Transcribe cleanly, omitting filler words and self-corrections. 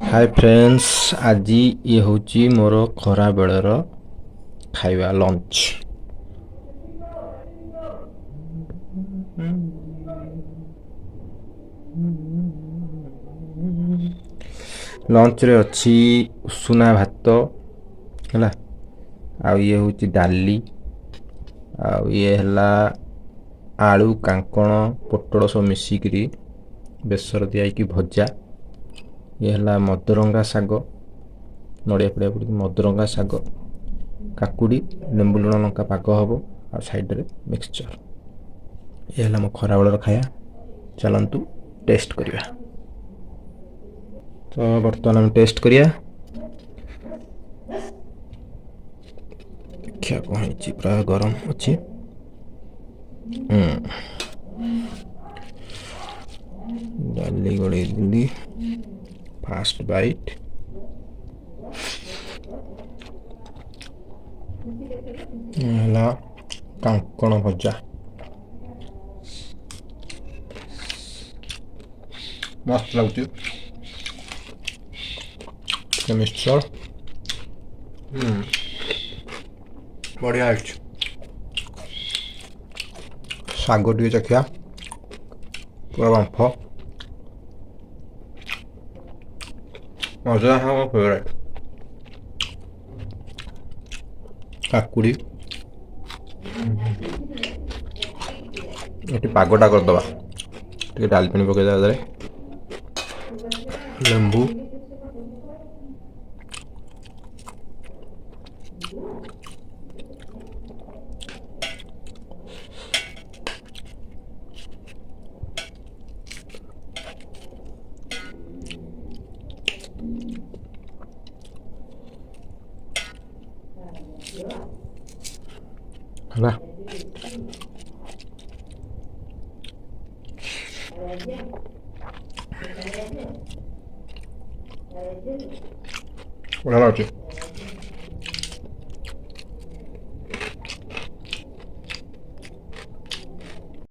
Hi friends, आज ये हूँ मोर खरा बेलर खाଇବା लंच। लंच रे अच्छी उषुना भात है। आउ ये हूँ डाली, आउ ये है आलू कांकण पोटल सब मिसिकी बेसर दिया भजा। ये है मदरंगा शाग, नड़िया पड़िया पड़ी मदरंगा शाग, काकुड़ी लेंबू लुण लंका पाग हम आ साइड मिक्सचर। ये है मो खरा बेलर खाया। चलतु टेस्ट करिया। तो बर्तमान हम टेस्ट करिया। देखिया कौन है, प्राय गरम अच्छी। डाली गड़े दिल्ली फास्ट बाइट। है कांकण भजा, मस्त लगुच। मिक्सचर बढ़िया है। शाग टे चखिया, पूरा बांफ मजा है। मो फेवरेट काकुड़ी ये पागटा करदे टे डालचिनी पकईदे, लेंबू है। बढ़िया लगे।